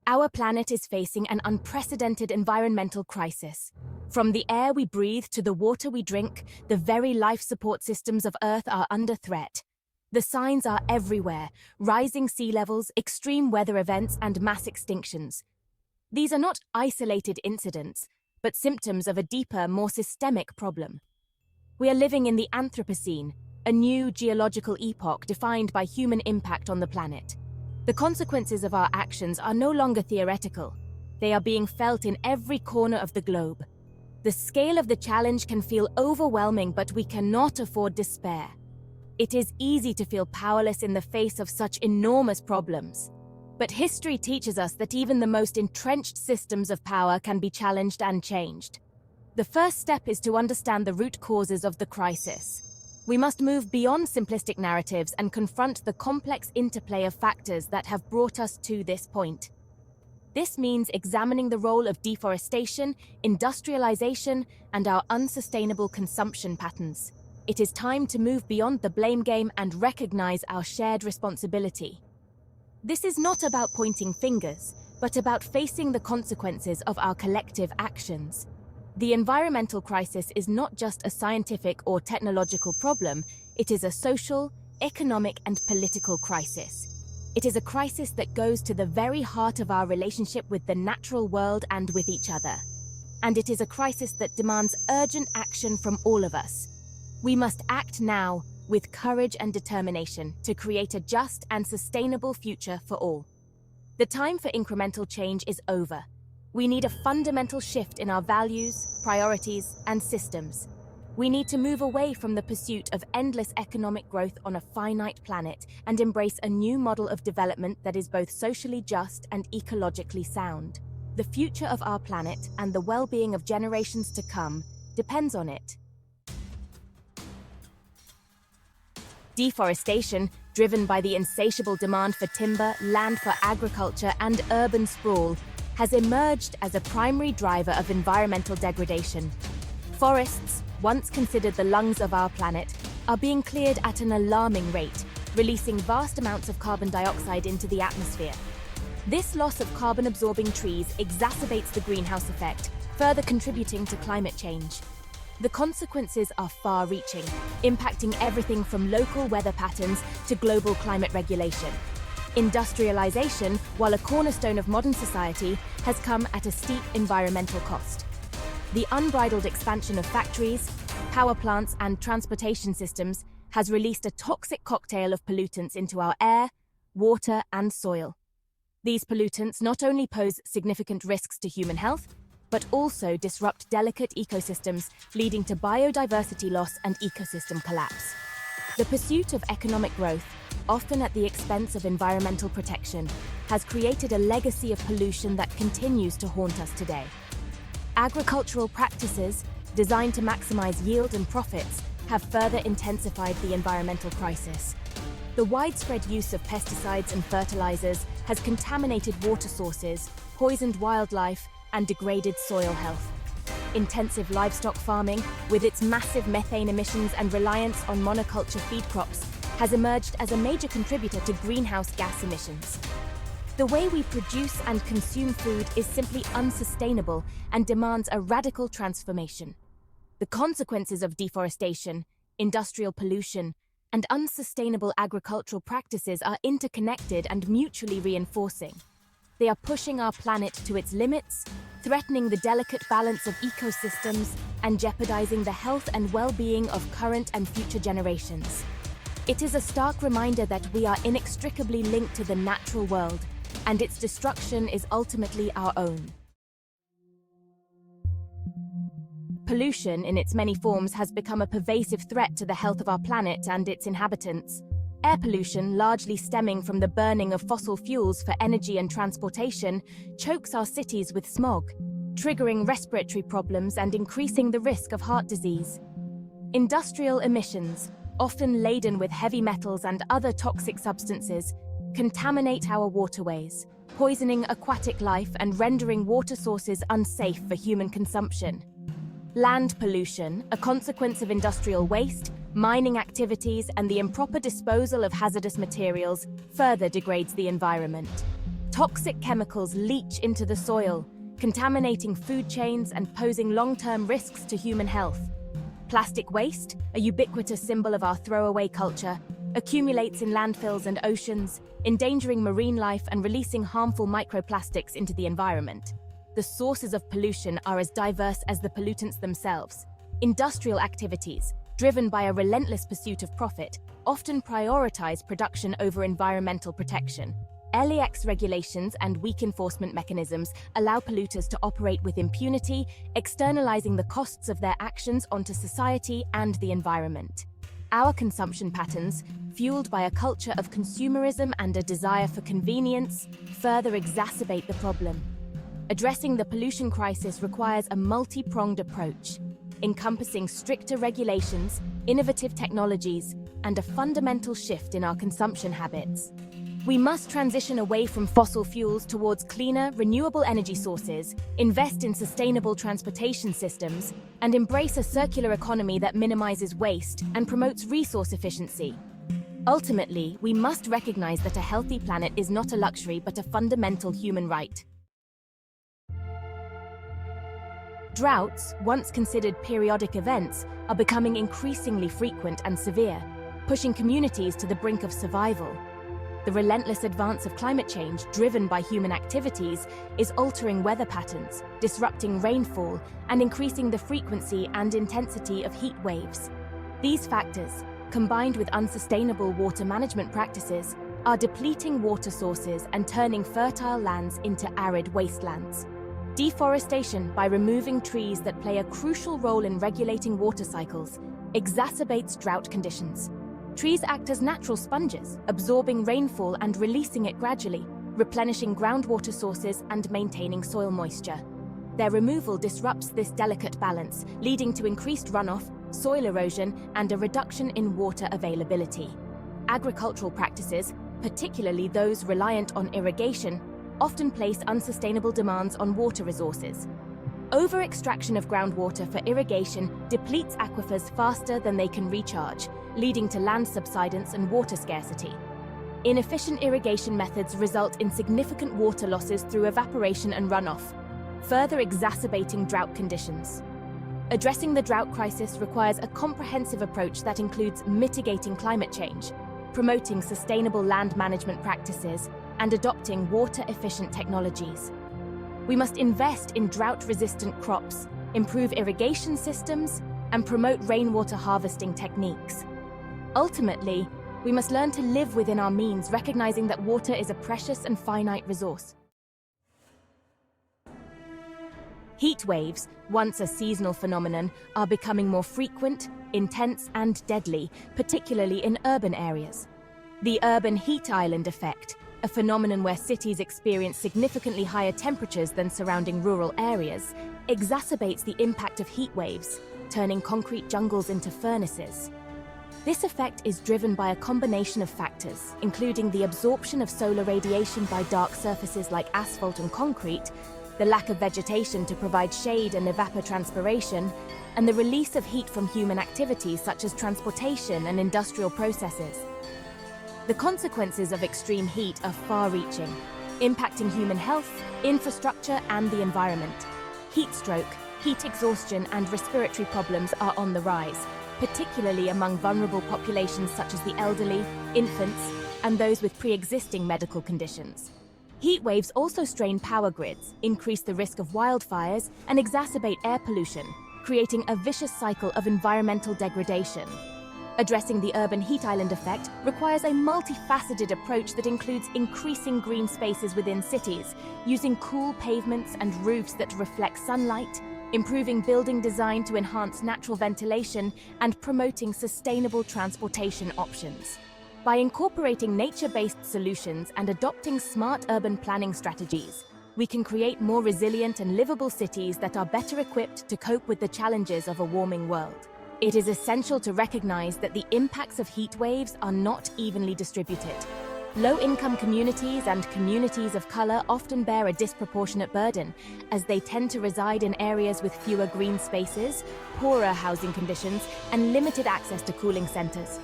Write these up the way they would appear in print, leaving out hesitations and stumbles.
Our planet is facing an unprecedented environmental crisis. From the air we breathe to the water we drink, the very life support systems of Earth are under threat. The signs are everywhere: rising sea levels, extreme weather events, and mass extinctions. These are not isolated incidents, but symptoms of a deeper, more systemic problem. We are living in the Anthropocene, a new geological epoch defined by human impact on the planet. The consequences of our actions are no longer theoretical. They are being felt in every corner of the globe. The scale of the challenge can feel overwhelming, but we cannot afford despair. It is easy to feel powerless in the face of such enormous problems. But history teaches us that even the most entrenched systems of power can be challenged and changed. The first step is to understand the root causes of the crisis. We must move beyond simplistic narratives and confront the complex interplay of factors that have brought us to this point. This means examining the role of deforestation, industrialization, and our unsustainable consumption patterns. It is time to move beyond the blame game and recognize our shared responsibility. This is not about pointing fingers, but about facing the consequences of our collective actions. The environmental crisis is not just a scientific or technological problem, it is a social, economic, and political crisis. It is a crisis that goes to the very heart of our relationship with the natural world and with each other. And it is a crisis that demands urgent action from all of us. We must act now, with courage and determination, to create a just and sustainable future for all. The time for incremental change is over. We need a fundamental shift in our values, priorities, and systems. We need to move away from the pursuit of endless economic growth on a finite planet and embrace a new model of development that is both socially just and ecologically sound. The future of our planet and the well-being of generations to come depends on it. Deforestation, driven by the insatiable demand for timber, land for agriculture, and urban sprawl, has emerged as a primary driver of environmental degradation. Forests, once considered the lungs of our planet, are being cleared at an alarming rate, releasing vast amounts of carbon dioxide into the atmosphere. This loss of carbon-absorbing trees exacerbates the greenhouse effect, further contributing to climate change. The consequences are far-reaching, impacting everything from local weather patterns to global climate regulation. Industrialization, while a cornerstone of modern society, has come at a steep environmental cost. The unbridled expansion of factories, power plants, and transportation systems has released a toxic cocktail of pollutants into our air, water, and soil. These pollutants not only pose significant risks to human health, but also disrupt delicate ecosystems, leading to biodiversity loss and ecosystem collapse. The pursuit of economic growth, often at the expense of environmental protection, has created a legacy of pollution that continues to haunt us today. Agricultural practices, designed to maximize yield and profits, have further intensified the environmental crisis. The widespread use of pesticides and fertilizers has contaminated water sources, poisoned wildlife, and degraded soil health. Intensive livestock farming, with its massive methane emissions and reliance on monoculture feed crops, has emerged as a major contributor to greenhouse gas emissions. The way we produce and consume food is simply unsustainable and demands a radical transformation. The consequences of deforestation, industrial pollution, and unsustainable agricultural practices are interconnected and mutually reinforcing. They are pushing our planet to its limits, threatening the delicate balance of ecosystems, and jeopardizing the health and well-being of current and future generations. It is a stark reminder that we are inextricably linked to the natural world, and its destruction is ultimately our own. Pollution, in its many forms, has become a pervasive threat to the health of our planet and its inhabitants. Air pollution, largely stemming from the burning of fossil fuels for energy and transportation, chokes our cities with smog, triggering respiratory problems and increasing the risk of heart disease. Industrial emissions, often laden with heavy metals and other toxic substances, contaminate our waterways, poisoning aquatic life and rendering water sources unsafe for human consumption. Land pollution, a consequence of industrial waste, mining activities, and the improper disposal of hazardous materials, further degrades the environment. Toxic chemicals leach into the soil, contaminating food chains and posing long-term risks to human health. Plastic waste, a ubiquitous symbol of our throwaway culture, accumulates in landfills and oceans, endangering marine life and releasing harmful microplastics into the environment. The sources of pollution are as diverse as the pollutants themselves. Industrial activities, driven by a relentless pursuit of profit, often prioritize production over environmental protection. LEX regulations and weak enforcement mechanisms allow polluters to operate with impunity, externalizing the costs of their actions onto society and the environment. Our consumption patterns, fueled by a culture of consumerism and a desire for convenience, further exacerbate the problem. Addressing the pollution crisis requires a multi-pronged approach, encompassing stricter regulations, innovative technologies, and a fundamental shift in our consumption habits. We must transition away from fossil fuels towards cleaner, renewable energy sources, invest in sustainable transportation systems, and embrace a circular economy that minimizes waste and promotes resource efficiency. Ultimately, we must recognize that a healthy planet is not a luxury but a fundamental human right. Droughts, once considered periodic events, are becoming increasingly frequent and severe, pushing communities to the brink of survival. The relentless advance of climate change, driven by human activities, is altering weather patterns, disrupting rainfall, and increasing the frequency and intensity of heat waves. These factors, combined with unsustainable water management practices, are depleting water sources and turning fertile lands into arid wastelands. Deforestation, by removing trees that play a crucial role in regulating water cycles, exacerbates drought conditions. Trees act as natural sponges, absorbing rainfall and releasing it gradually, replenishing groundwater sources and maintaining soil moisture. Their removal disrupts this delicate balance, leading to increased runoff, soil erosion, and a reduction in water availability. Agricultural practices, particularly those reliant on irrigation, often place unsustainable demands on water resources. Over-extraction of groundwater for irrigation depletes aquifers faster than they can recharge, leading to land subsidence and water scarcity. Inefficient irrigation methods result in significant water losses through evaporation and runoff, further exacerbating drought conditions. Addressing the drought crisis requires a comprehensive approach that includes mitigating climate change, promoting sustainable land management practices, and adopting water-efficient technologies. We must invest in drought-resistant crops, improve irrigation systems, and promote rainwater harvesting techniques. Ultimately, we must learn to live within our means, recognizing that water is a precious and finite resource. Heat waves, once a seasonal phenomenon, are becoming more frequent, intense, and deadly, particularly in urban areas. The urban heat island effect, a phenomenon where cities experience significantly higher temperatures than surrounding rural areas, exacerbates the impact of heat waves, turning concrete jungles into furnaces. This effect is driven by a combination of factors, including the absorption of solar radiation by dark surfaces like asphalt and concrete, the lack of vegetation to provide shade and evapotranspiration, and the release of heat from human activities such as transportation and industrial processes. The consequences of extreme heat are far-reaching, impacting human health, infrastructure, and the environment. Heat stroke, heat exhaustion, and respiratory problems are on the rise, particularly among vulnerable populations such as the elderly, infants, and those with pre-existing medical conditions. Heat waves also strain power grids, increase the risk of wildfires, and exacerbate air pollution, creating a vicious cycle of environmental degradation. Addressing the urban heat island effect requires a multifaceted approach that includes increasing green spaces within cities, using cool pavements and roofs that reflect sunlight, improving building design to enhance natural ventilation, and promoting sustainable transportation options. By incorporating nature-based solutions and adopting smart urban planning strategies, we can create more resilient and livable cities that are better equipped to cope with the challenges of a warming world. It is essential to recognize that the impacts of heat waves are not evenly distributed. Low-income communities and communities of color often bear a disproportionate burden, as they tend to reside in areas with fewer green spaces, poorer housing conditions, and limited access to cooling centers.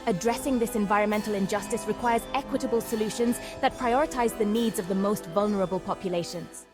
Addressing this environmental injustice requires equitable solutions that prioritize the needs of the most vulnerable populations.